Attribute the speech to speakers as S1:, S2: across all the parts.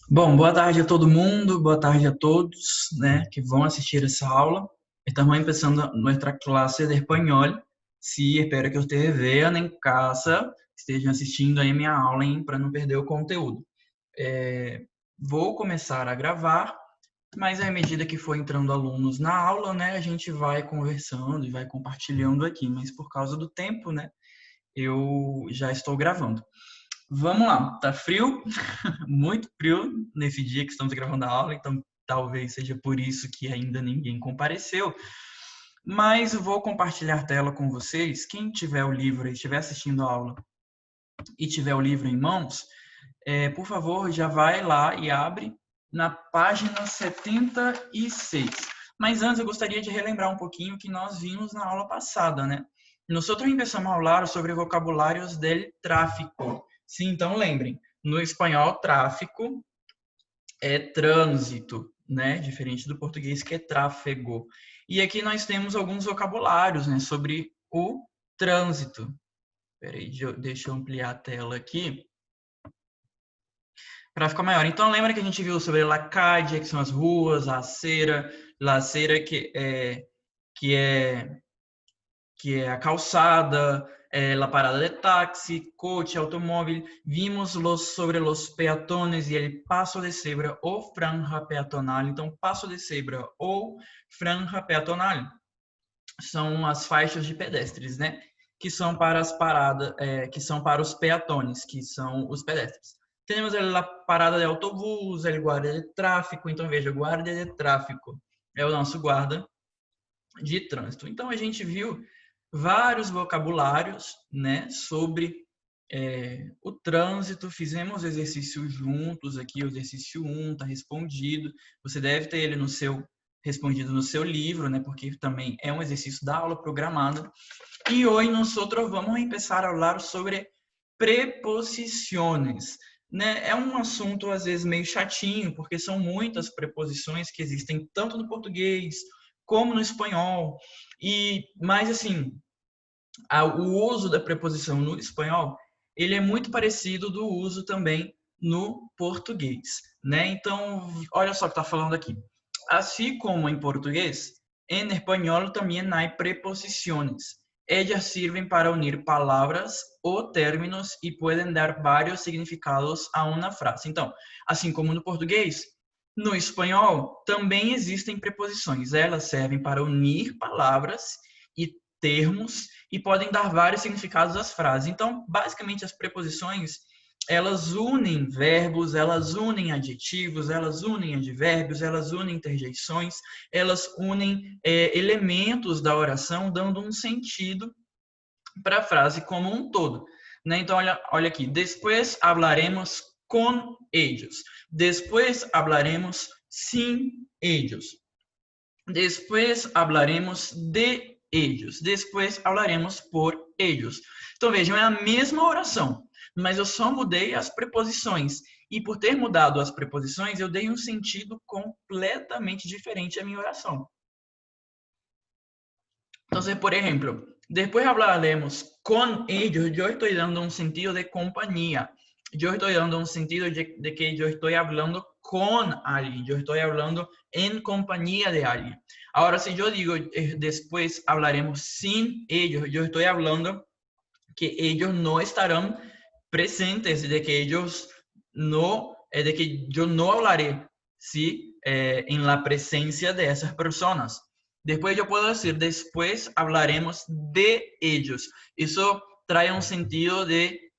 S1: Bom, boa tarde a todo mundo, boa tarde a todos, né, que vão assistir essa aula. Estamos começando nossa classe de espanhol. Sí, espero que vocês vejam em casa, estejam assistindo aí a minha aula, para não perder o conteúdo. Vou começar a gravar, mas à medida que for entrando alunos na aula, né, a gente vai conversando e vai compartilhando aqui. Mas por causa do tempo, né, eu já estou gravando. Vamos lá, tá frio? Muito frio nesse dia que estamos gravando a aula, então talvez seja por isso que ainda ninguém compareceu. Mas eu vou compartilhar tela com vocês. Quem tiver o livro e estiver assistindo a aula e tiver o livro em mãos, por favor, já vai lá e abre na página 76. Mas antes eu gostaria de relembrar um pouquinho o que nós vimos na aula passada, né? Nosotros empezamos a falar sobre vocabulários del tráfico. Sim, então lembrem, no espanhol, tráfico é trânsito, né? Diferente do português que é tráfego. E aqui nós temos alguns vocabulários, né, sobre o trânsito. Peraí, deixa eu ampliar a tela aqui para ficar maior. Então lembra que a gente viu sobre la calle, que são as ruas, la acera que é que é a calçada, la parada de táxi, coche, automóvel. Vimos sobre los peatones e el paso de cebra ou franja peatonal. Então, passo de cebra ou franja peatonal são as faixas de pedestres, né? Que são para as paradas, que são para os peatones, que são os pedestres. Temos a parada de autobus, o guarda de tráfego. Então, veja, guarda de tráfego é o nosso guarda de trânsito. Então, a gente viu vários vocabulários, né, sobre o trânsito. Fizemos exercícios juntos aqui, o exercício 1 está respondido. Você deve ter ele respondido no seu livro, né, porque também é um exercício da aula programada. E hoje nós vamos começar a falar sobre preposições. Né? É um assunto, às vezes, meio chatinho, porque são muitas preposições que existem tanto no português como no espanhol. Mas, assim, o uso da preposição no espanhol, ele é muito parecido do uso também no português, né? Então, olha só o que está falando aqui. Assim como em português, em espanhol também há preposições. Ellas sirven para unir palavras ou términos e podem dar vários significados a uma frase. Então, assim como no português, no espanhol também existem preposições. Elas servem para unir palavras e termos e podem dar vários significados às frases. Então, basicamente, as preposições, elas unem verbos, elas unem adjetivos, elas unem advérbios, elas unem interjeições, elas unem elementos da oração, dando um sentido para a frase como um todo. Né? Então, olha aqui. Después hablaremos con ellos. Después hablaremos sin ellos. Después hablaremos de ellos. Después hablaremos por ellos. Então, vejam, é a mesma oração, mas eu só mudei as preposições. E por ter mudado as preposições, eu dei um sentido completamente diferente à minha oração. Entonces, por ejemplo, después hablaremos con ellos. Yo estoy dando un sentido de compañía. Yo estoy dando un sentido de que yo estoy hablando con alguien. Yo estoy hablando en compañía de alguien. Ahora, si yo digo después hablaremos sin ellos, yo estoy hablando que ellos no estarán presentes, de que ellos no, de que yo no hablaré, ¿sí? En la presencia de esas personas. Después yo puedo decir, después hablaremos de ellos. Eso trae un sentido de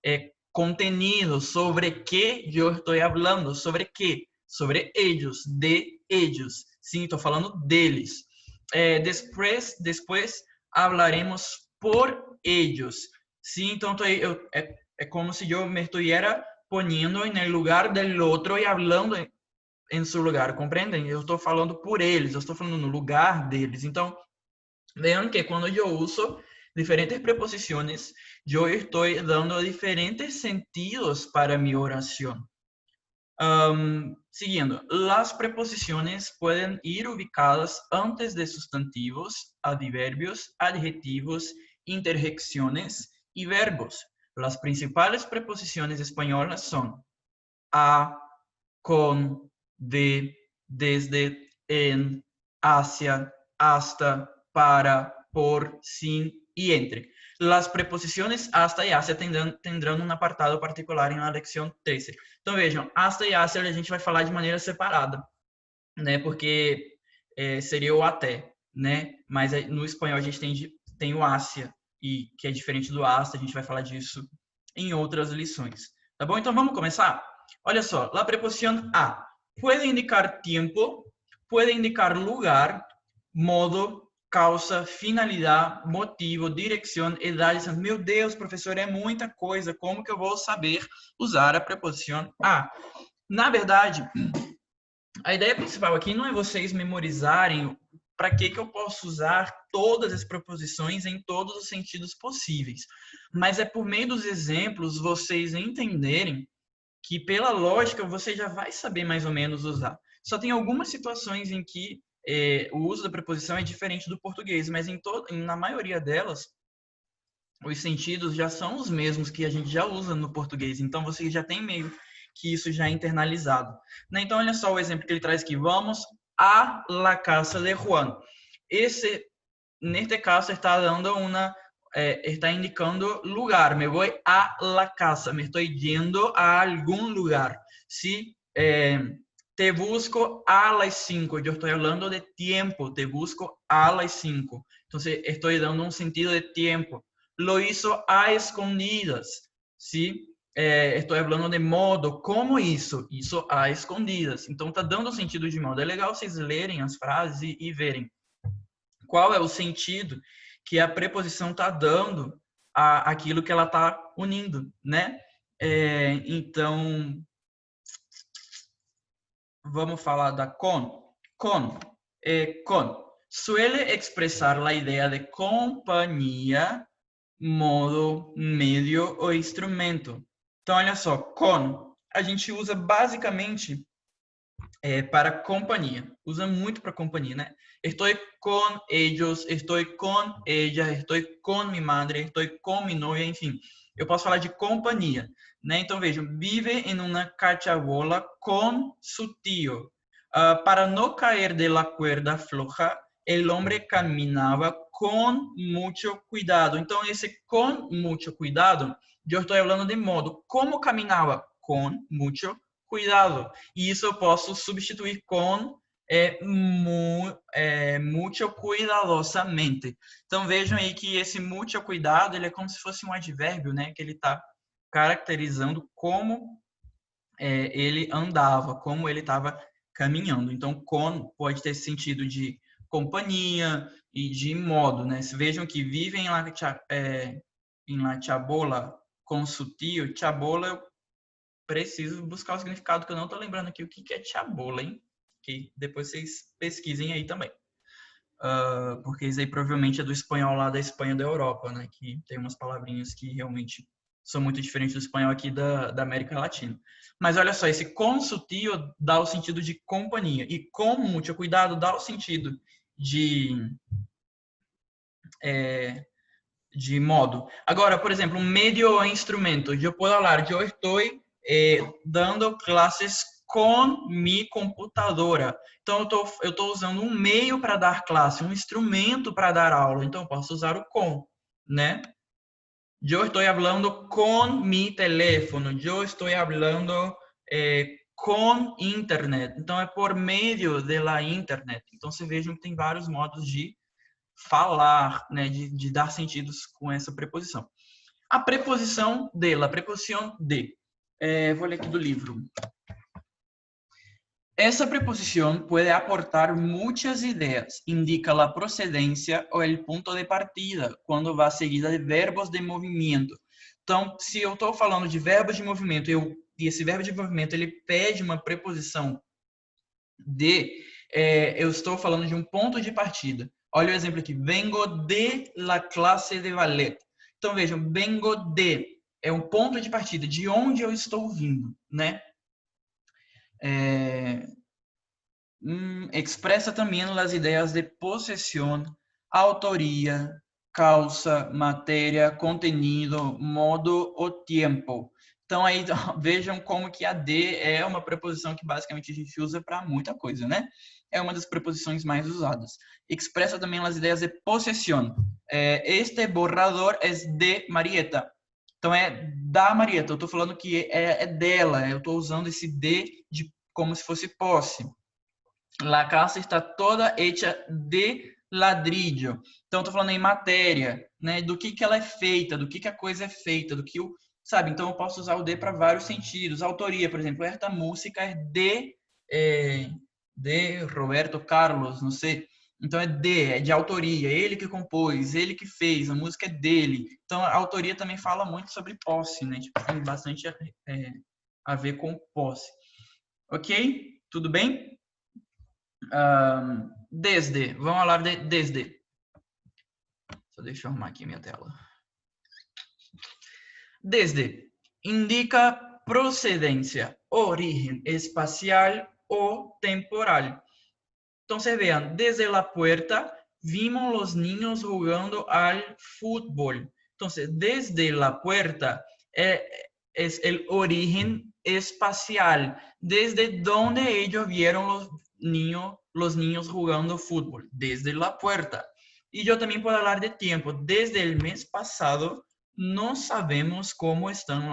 S1: contenido, sobre qué yo estoy hablando, sobre qué, sobre ellos, de ellos. Sim, estou falando deles. Después hablaremos por ellos. Sim, então é como se eu me estivesse poniendo en el lugar del otro y hablando em seu lugar, compreendem? Eu estou falando por eles, eu estou falando no lugar deles. Então, vejam que quando eu uso diferentes preposições, eu estou dando diferentes sentidos para minha oração. Siguiendo, las preposiciones pueden ir ubicadas antes de sustantivos, adverbios, adjetivos, interjecciones y verbos. Las principales preposiciones españolas son a, con, de, desde, en, hacia, hasta, para, por, sin y entre. Las preposiciones hasta y hacia tendrão um apartado particular na lección 13. Então vejam, hasta e hacia a gente vai falar de maneira separada, né? Porque seria o até, né? Mas no espanhol a gente tem o hacia, e que é diferente do hasta, a gente vai falar disso em outras lições. Tá bom? Então vamos começar? Olha só, a preposição a pode indicar tempo, pode indicar lugar, modo, causa, finalidade, motivo, direção, idade. Meu Deus, professor, é muita coisa. Como que eu vou saber usar a preposição a? Na verdade, a ideia principal aqui não é vocês memorizarem para que eu posso usar todas as preposições em todos os sentidos possíveis, mas é por meio dos exemplos vocês entenderem que, pela lógica, você já vai saber mais ou menos usar. Só tem algumas situações em que o uso da preposição é diferente do português, mas na maioria delas, os sentidos já são os mesmos que a gente já usa no português. Então, você já tem meio que isso já é internalizado. Então, olha só o exemplo que ele traz aqui. Vamos a la casa de Juan. Neste caso, está dando está indicando lugar. Me vou a la casa. Me estou yendo a algum lugar. Si te busco a las 5. Eu estou falando de tempo. Te busco a las 5. Então, estou dando um sentido de tempo. Lo hizo a escondidas. ¿Sí? Estou falando de modo. Como isso? Isso a escondidas. Então, está dando sentido de modo. É legal vocês lerem as frases e verem qual é o sentido que a preposição está dando àquilo que ela está unindo, né? Então, vamos falar da con. Con suele expressar a ideia de companhia, modo, meio ou instrumento. Então, olha só, con a gente usa basicamente para companhia. Usa muito para companhia, né? Estou com ellos, estou com ella, estou com mi madre, estou com mi novia, enfim. Eu posso falar de companhia, né? Então, vejam, vive em uma cachabola com su tío. Para não cair de la cuerda floja, el hombre caminava com muito cuidado. Então, esse com muito cuidado, eu estou falando de modo. Como caminhava? Com muito cuidado. E isso eu posso substituir com muito cuidadosamente. Então, vejam aí que esse muito cuidado, ele é como se fosse um advérbio, né? Que ele está caracterizando como ele andava, como ele estava caminhando. Então, com pode ter sentido de companhia e de modo, né? Vejam que vivem em la chabola com su tio. Chabola, eu preciso buscar o significado, que eu não estou lembrando aqui o que é chabola, hein? Que depois vocês pesquisem aí também. Porque isso aí provavelmente é do espanhol lá da Espanha da Europa, né? Que tem umas palavrinhas que realmente são muito diferentes do espanhol aqui da América Latina. Mas olha só, esse com su tio dá o sentido de companhia. E com muito cuidado dá o sentido de modo. Agora, por exemplo, um meio ou instrumento. Eu posso falar, eu estou dando classes com mi computadora. Então, eu estou usando um meio para dar classe, um instrumento para dar aula. Então, eu posso usar o com, né? Eu estou falando com mi teléfono. Eu estou falando com internet. Então, é por meio da internet. Então, você vejam que tem vários modos de falar, né? De dar sentidos com essa preposição. A preposição a preposição de. Vou ler aqui do livro. Essa preposição pode aportar muitas ideias. Indica a procedência ou o ponto de partida, quando vai seguida de verbos de movimento. Então, se eu estou falando de verbos de movimento e esse verbo de movimento ele pede uma preposição de, eu estou falando de um ponto de partida. Olha o exemplo aqui. Vengo de la clase de ballet. Então, vejam, vengo de é um ponto de partida, de onde eu estou vindo, né? Expressa também as ideias de possessão, autoria, causa, matéria, contenido, modo ou tempo. Então aí vejam como que a de é uma preposição que basicamente a gente usa para muita coisa, né? É uma das preposições mais usadas. Expressa também as ideias de possessão. Este borrador é de Marieta. Então é da Marieta. Eu estou falando que é dela. Eu estou usando esse de como se fosse posse. La casa está toda hecha de ladrillo. Então, estou falando em matéria, né? Do que ela é feita, do que a coisa é feita, do que o. Sabe? Então, eu posso usar o de para vários sentidos. Autoria, por exemplo, esta música é de Roberto Carlos, não sei. Então, é de autoria. Ele que compôs, ele que fez, a música é dele. Então, a autoria também fala muito sobre posse, né? Tipo, tem bastante a ver com posse. Ok? Tudo bem? Desde. Vamos falar de desde. Só deixa eu arrumar aqui minha tela. Desde. Indica procedência, origem espacial ou temporal. Entonces vean, desde la puerta vimos los niños jugando al fútbol. Entonces, desde la puerta es el origen espacial, desde donde ellos vieron los niños jugando fútbol, desde la puerta. Y yo también puedo hablar de tiempo. Desde el mes pasado, no sabemos cómo están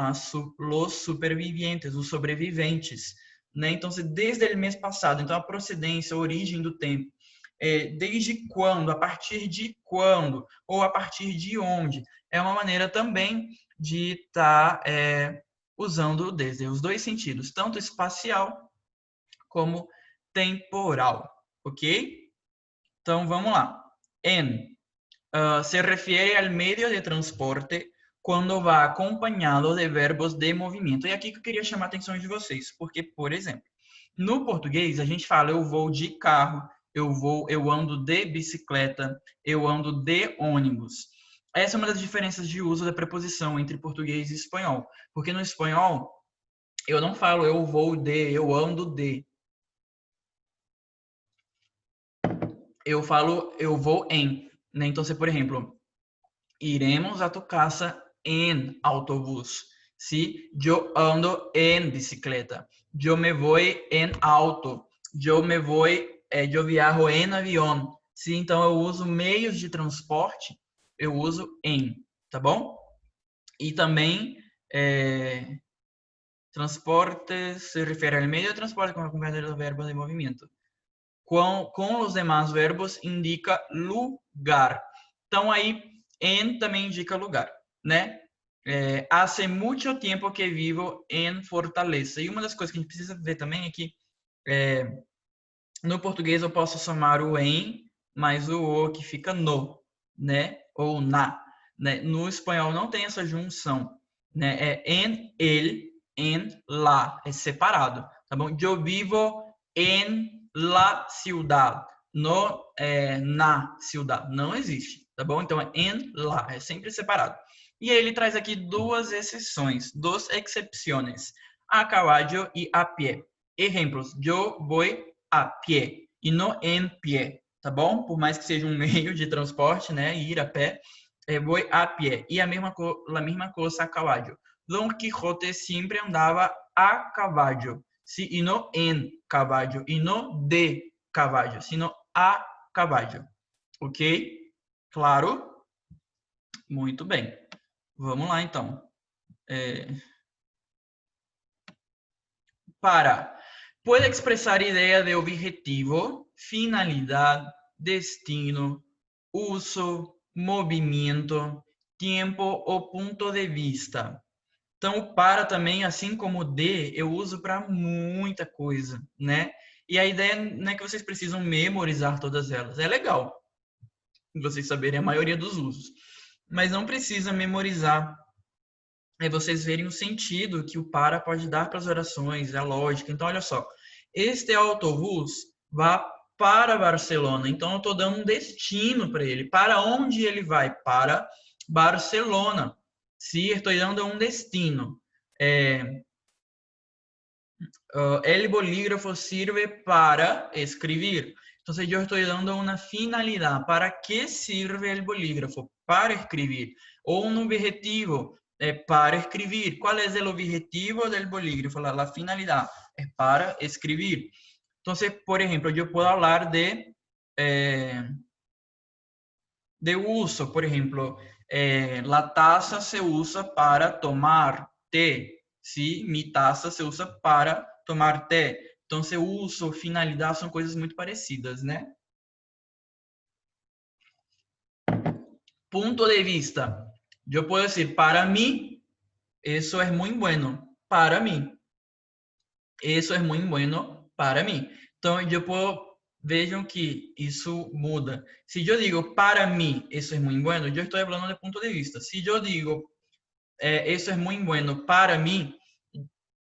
S1: los supervivientes, os sobreviventes. Né? Então, desde o mês passado, então a procedência, a origem do tempo, desde quando, a partir de quando, ou a partir de onde, é uma maneira também de estar usando desde os dois sentidos, tanto espacial como temporal, ok? Então, vamos lá. Se refere ao meio de transporte quando vai acompanhado de verbos de movimento. E aqui que eu queria chamar a atenção de vocês, porque, por exemplo, no português a gente fala eu vou de carro, eu ando de bicicleta, eu ando de ônibus. Essa é uma das diferenças de uso da preposição entre português e espanhol, porque no espanhol eu não falo eu vou de, eu ando de. Eu falo eu vou em, né? Então, por exemplo, iremos a tu casa en autobús. ¿Sí? Yo ando en bicicleta. Yo me voy en auto. Yo viajo en avião. ¿Sí? Então, eu uso meios de transporte, eu uso em, tá bom? E também, transporte se refere ao meio de transporte com acompanhado do verbo de movimento. Com os demais verbos, indica lugar. Então, aí, en também indica lugar, né? Hace mucho tiempo que vivo en Fortaleza. E uma das coisas que a gente precisa ver também é que no português eu posso somar o em, mais o que fica no, né? Ou na. Né? No espanhol não tem essa junção, né? É en el, en la, é separado, tá bom? Eu vivo en la ciudad, no na ciudad, não existe, tá bom? Então é en la, é sempre separado. E aí ele traz aqui duas exceções, dos excepciones, a caballo e a pé. Exemplos, eu vou a pé e não em pé, tá bom? Por mais que seja um meio de transporte, né, ir a pé, vou a pé. E a mesma coisa a caballo. Don Quijote sempre andava a caballo, ¿sí? E não em caballo, e não de caballo, sino a caballo. Ok? Claro? Muito bem. Vamos lá, então. Pode expressar ideia de objetivo, finalidade, destino, uso, movimento, tempo ou ponto de vista. Então, o para também, assim como o de, eu uso para muita coisa, né? E a ideia não é que vocês precisam memorizar todas elas. É legal vocês saberem a maioria dos usos, mas não precisa memorizar. É vocês verem o sentido que o para pode dar para as orações, a lógica. Então, olha só. Este autobus vai para Barcelona. Então, eu estou dando um destino para ele. Para onde ele vai? Para Barcelona. Se estou dando um destino. El bolígrafo sirve para escribir. Entonces yo estoy dando una finalidad. ¿Para qué sirve el bolígrafo? Para escribir. O un objetivo. para escribir. ¿Cuál es el objetivo del bolígrafo? La finalidad es para escribir. Entonces, por ejemplo, yo puedo hablar de uso. Por ejemplo, la taza se usa para tomar té. ¿Sí? Mi taza se usa para tomar té. Entonces, uso, finalidad son coisas muito parecidas, né? Punto de vista. Yo puedo decir, para mí, eso es muy bueno. Para mí. Eso es muy bueno para mí. Então, eu puedo, vejam que isso muda. Se eu digo, para mí, eso es muy bueno, yo estoy hablando de punto de vista. Se eu digo, eso es muy bueno para mí,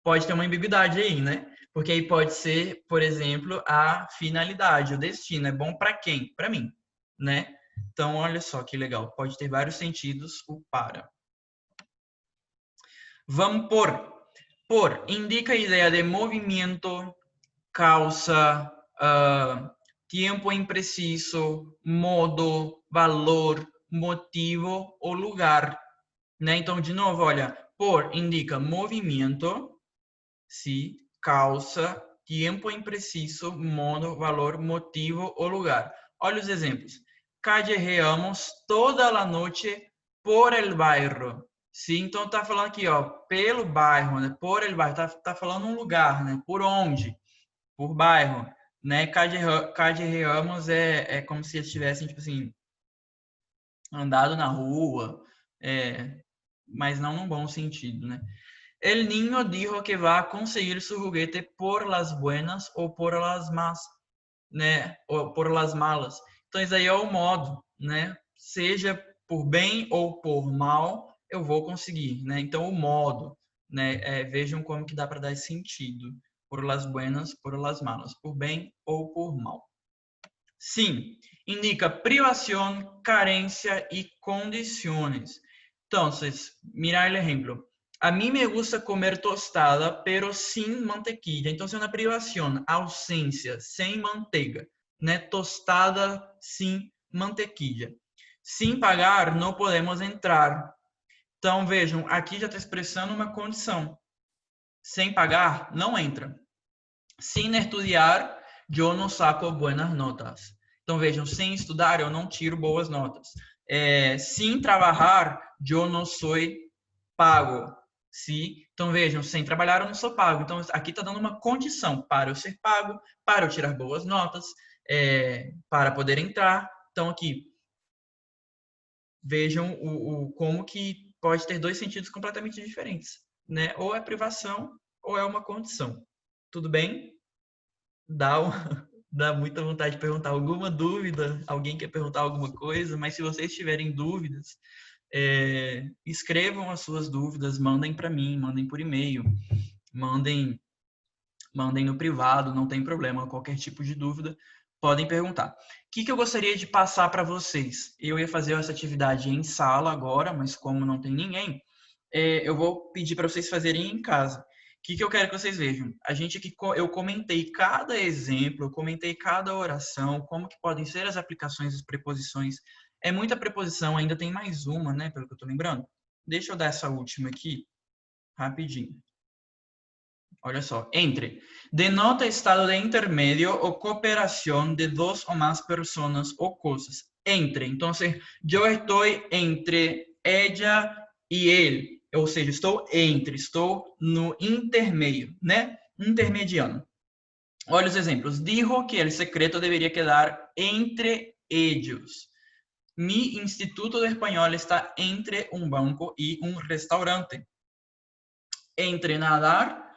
S1: pode ter uma ambiguidade aí, né? Porque aí pode ser, por exemplo, a finalidade, o destino. É bom para quem? Para mim, né? Então, olha só que legal. Pode ter vários sentidos o para. Vamos por. Por indica a ideia de movimento, causa, tempo impreciso, modo, valor, motivo ou lugar. Né? Então, de novo, olha, por indica movimento, sim, causa, tempo impreciso, modo, valor, motivo ou lugar. Olha os exemplos. Callejeamos toda a noite por el bairro. Sim, então tá falando aqui, ó, pelo bairro, né? Por el bairro, tá falando um lugar, né? Por onde? Por bairro, né? Callejeamos é como se eles tivessem, tipo assim, andado na rua, mas não num bom sentido, né? El niño dijo que va a conseguir su juguete por las buenas ou por las más, né? Ou por las malas. Então, isso aí é o modo, né? Seja por bem ou por mal, eu vou conseguir, né? Então, o modo, né? Vejam como que dá para dar esse sentido. Por las buenas, por las malas. Por bem ou por mal. Sim, indica privação, carência e condições. Então, mirar o exemplo. A mim me gusta comer tostada, pero sin mantequilla. Então, é uma privação, ausência, sem manteiga, né? Tostada sem mantequilla. Sem pagar, não podemos entrar. Então, vejam, aqui já está expressando uma condição. Sem pagar, não entra. Sem estudar, eu não saco boas notas. Então, vejam, sem estudar, eu não tiro boas notas. Sem trabalhar, eu não sou pago. Sim? Então, vejam, sem trabalhar, eu não sou pago. Então, aqui está dando uma condição para eu ser pago, para eu tirar boas notas, para poder entrar. Então, aqui, vejam como que pode ter dois sentidos completamente diferentes, né? Ou é privação, ou é uma condição. Tudo bem? Dá muita vontade de perguntar alguma dúvida, alguém quer perguntar alguma coisa, mas se vocês tiverem dúvidas, escrevam as suas dúvidas, mandem para mim, mandem por e-mail, mandem no privado, não tem problema, qualquer tipo de dúvida, podem perguntar. O que eu gostaria de passar para vocês? Eu ia fazer essa atividade em sala agora, mas como não tem ninguém, eu vou pedir para vocês fazerem em casa. O que eu quero que vocês vejam? Eu comentei cada exemplo, eu comentei cada oração, como que podem ser as aplicações, as preposições. É muita preposição, ainda tem mais uma, né, pelo que eu estou lembrando. Deixa eu dar essa última aqui, rapidinho. Olha só, entre. Denota estado de intermédio ou cooperação de duas ou mais pessoas ou coisas. Entre. Então, eu estou entre ella e ele. Ou seja, estou no intermeio, né? Intermediano. Olha os exemplos. Dijo que el secreto deveria quedar entre ellos. Mi instituto de espanhol está entre um banco e um restaurante. Entre nadar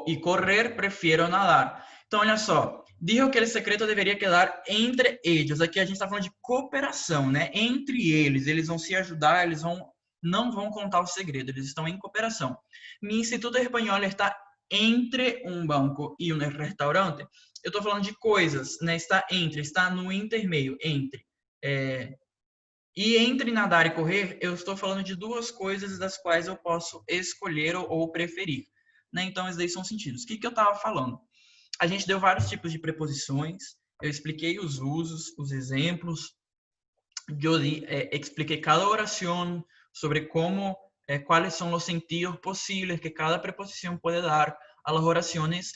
S1: e correr, prefiro nadar. Então, olha só. Dijo que el secreto deveria quedar entre eles. Aqui a gente está falando de cooperação, né? Entre eles vão se ajudar, não vão contar o segredo, eles estão em cooperação. Mi instituto espanhol está entre um banco e um restaurante. Eu estou falando de coisas, né? Está no intermeio, entre. E entre nadar e correr, eu estou falando de duas coisas das quais eu posso escolher ou preferir. Né? Então, esses daí são sentidos. O que eu estava falando? A gente deu vários tipos de preposições, eu expliquei os usos, os exemplos, eu expliquei cada oração sobre como cuáles son los sentidos posibles que cada preposición puede dar a las oraciones.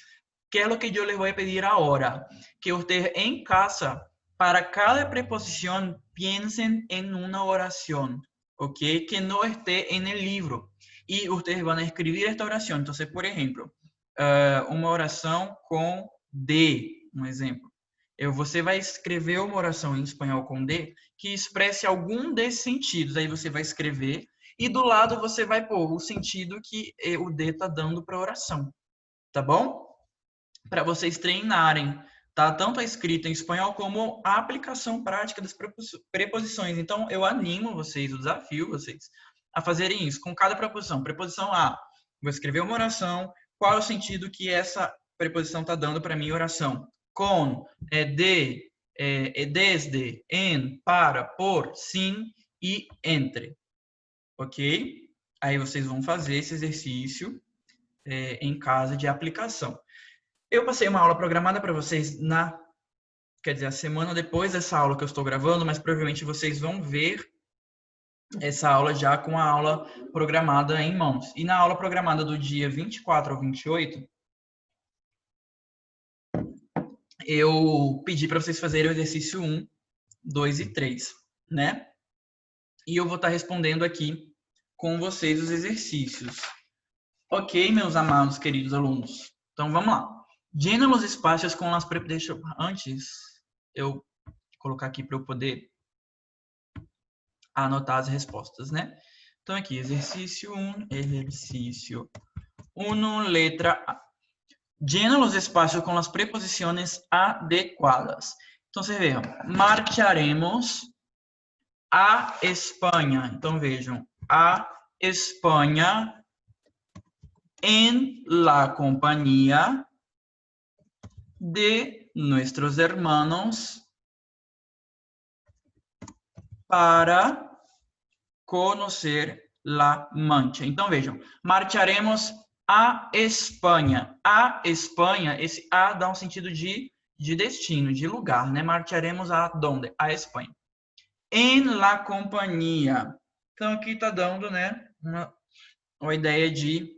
S1: ¿Qué es lo que yo les voy a pedir ahora? Que ustedes en casa, para cada preposición, piensen en una oración, ¿ok? Que no esté en el libro. Y ustedes van a escribir esta oración. Entonces, por ejemplo, uma oração com de, um exemplo. Você vai escrever uma oração em espanhol com de que expresse algum desses sentidos. Aí você vai escrever e do lado você vai pôr o sentido que o de está dando para a oração. Tá bom? Para vocês treinarem, tá? Tanto a escrita em espanhol como a aplicação prática das preposições. Então, eu animo vocês, eu desafio vocês a fazerem isso com cada preposição. Preposição A, vou escrever uma oração. Qual é o sentido que essa preposição está dando para a minha oração? Com, de, desde, em, para, por, sim e entre. Ok? Aí vocês vão fazer esse exercício em casa de aplicação. Eu passei uma aula programada para vocês quer dizer, a semana depois dessa aula que eu estou gravando, mas provavelmente vocês vão ver essa aula já com a aula programada em mãos. E na aula programada do dia 24 ao 28, eu pedi para vocês fazerem o exercício 1, 2 e 3, né? E eu vou estar respondendo aqui com vocês os exercícios. Ok, meus amados, queridos alunos? Então, vamos lá. Llena los espacios com las preposiciones. Antes, eu colocar aqui para eu poder anotar as respostas, né? Então, aqui, exercício 1, exercício 1, letra A. Llena los espacios con las preposiciones adecuadas. Entonces, vean, marcharemos a Espanha. Então, vejam, a Espanha en la compañía de nuestros hermanos para conocer la Mancha. Então, vejam, marcharemos a Espanha. A Espanha, esse a dá um sentido de destino, de lugar, né? Marcharemos a donde? A Espanha. En la compañía. Então, aqui está dando, né, uma ideia de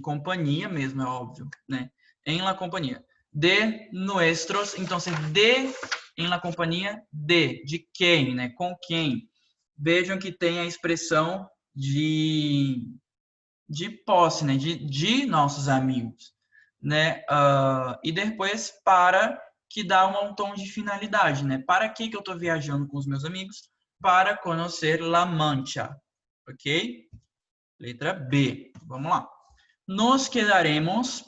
S1: companhia mesmo, é óbvio, né? En la compañía. De nuestros, então, de en la compañía de quem, né? Com quem. Vejam que tem a expressão de posse, né? De nossos amigos, né? E depois para, que dá um tom de finalidade, né? Para que eu estou viajando com os meus amigos? Para conhecer La Mancha, ok? Letra B, vamos lá. Nos quedaremos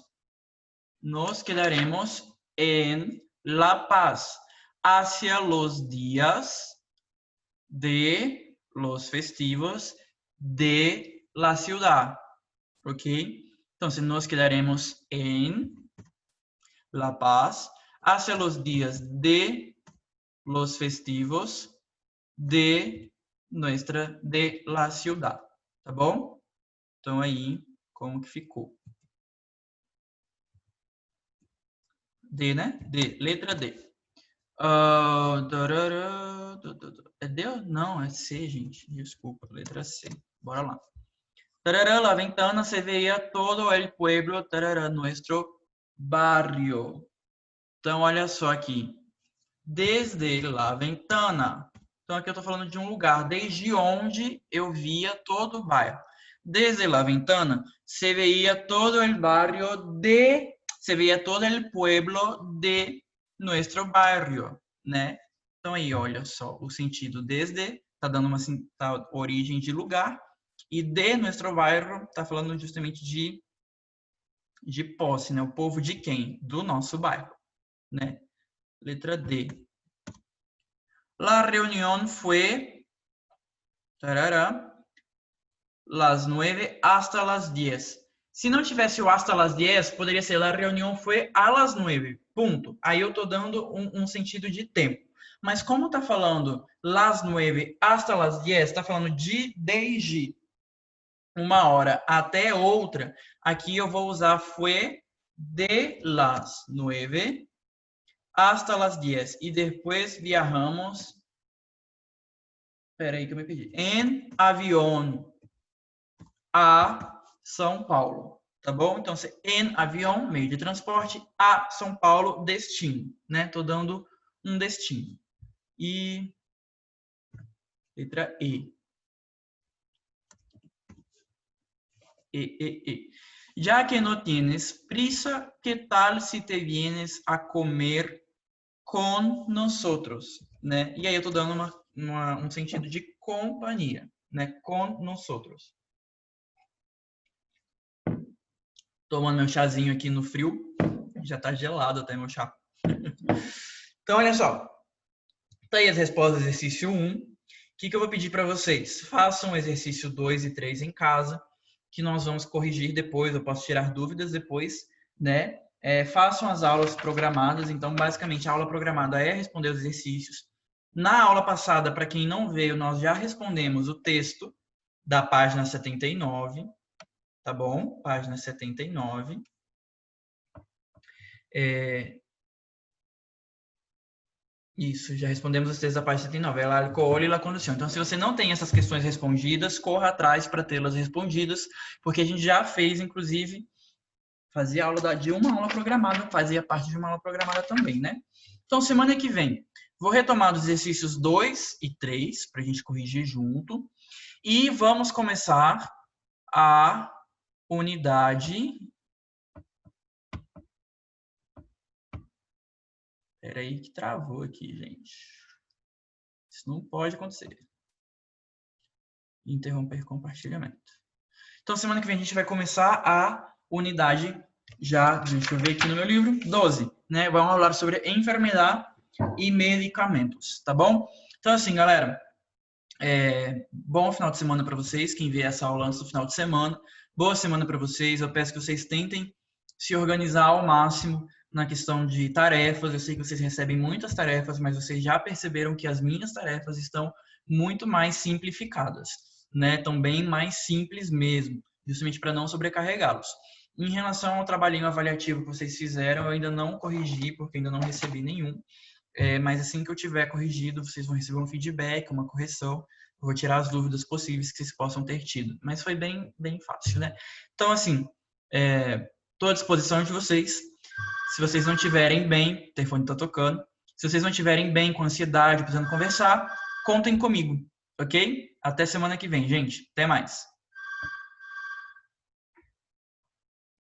S1: en La Paz hacia los días de los festivos de la ciudad, ¿ok? Entonces, nos quedaremos en La Paz hacia los días de los festivos de la ciudad, tá bom? Então, aí, como que ficou? D, né? D, letra D. É D? Não, é C, gente. Desculpa, letra C. Bora lá. Tarará, la ventana se veía todo el pueblo, tarará, nuestro barrio. Então, olha só aqui. Desde la ventana. Então, aqui eu estou falando de um lugar, desde onde eu via todo o bairro. Desde la ventana se veía todo el barrio se veía todo el pueblo de nuestro barrio, né? Então, aí, olha só, o sentido desde está dando uma origem de lugar e de nuestro barrio está falando justamente de posse, né? O povo de quem? Do nosso bairro, né? Letra D. La reunión fue las 9 hasta las 10. Se não tivesse o hasta las 10, poderia ser la reunión fue a las 9. Ponto. Aí eu estou dando um sentido de tempo. Mas como está falando las 9 hasta las 10, está falando desde uma hora até outra, aqui eu vou usar fue de las 9 hasta las 10. E depois viajamos Espera aí que eu me perdi. En avión a São Paulo. Tá bom? Então, en avião, meio de transporte, a São Paulo, destino. Né? Tô dando um destino. E letra E. Ya que no tienes prisa, ¿qué tal si te vienes a comer con nosotros? Né? E aí eu tô dando um sentido de companhia. Né? Con nosotros. Tomando meu chazinho aqui no frio. Já tá gelado até meu chá. Então, olha só. Tá aí as respostas do exercício 1. O que eu vou pedir para vocês? Façam o exercício 2 e 3 em casa, que nós vamos corrigir depois, eu posso tirar dúvidas depois, né? Façam as aulas programadas. Então, basicamente, a aula programada é responder os exercícios. Na aula passada, para quem não veio, nós já respondemos o texto da página 79, tá bom? Página 79. Isso, já respondemos os textos da página 79. Ela alcool e la condução. Então, se você não tem essas questões respondidas, corra atrás para tê-las respondidas, porque a gente já fez, inclusive, fazia aula de uma aula programada, fazia parte de uma aula programada também, né? Então, semana que vem, vou retomar os exercícios 2 e 3, para a gente corrigir junto, e vamos começar a unidade... Espera aí que travou aqui, gente. Isso não pode acontecer. Interromper compartilhamento. Então, semana que vem a gente vai começar a unidade já, deixa eu ver aqui no meu livro, 12, né? Vamos falar sobre enfermidade e medicamentos, tá bom? Então, assim, galera, bom final de semana para vocês, quem vê essa aula antes do final de semana. Boa semana para vocês. Eu peço que vocês tentem se organizar ao máximo na questão de tarefas. Eu sei que vocês recebem muitas tarefas, mas vocês já perceberam que as minhas tarefas estão muito mais simplificadas, né? Estão bem mais simples mesmo, justamente para não sobrecarregá-los. Em relação ao trabalhinho avaliativo que vocês fizeram, eu ainda não corrigi, porque ainda não recebi nenhum. Mas assim que eu tiver corrigido, vocês vão receber um feedback, uma correção. Eu vou tirar as dúvidas possíveis que vocês possam ter tido. Mas foi bem fácil, né? Então, assim, estou à disposição de vocês. Se vocês não estiverem bem, o telefone está tocando. Se vocês não estiverem bem, com ansiedade, precisando conversar, contem comigo, ok? Até semana que vem, gente. Até mais.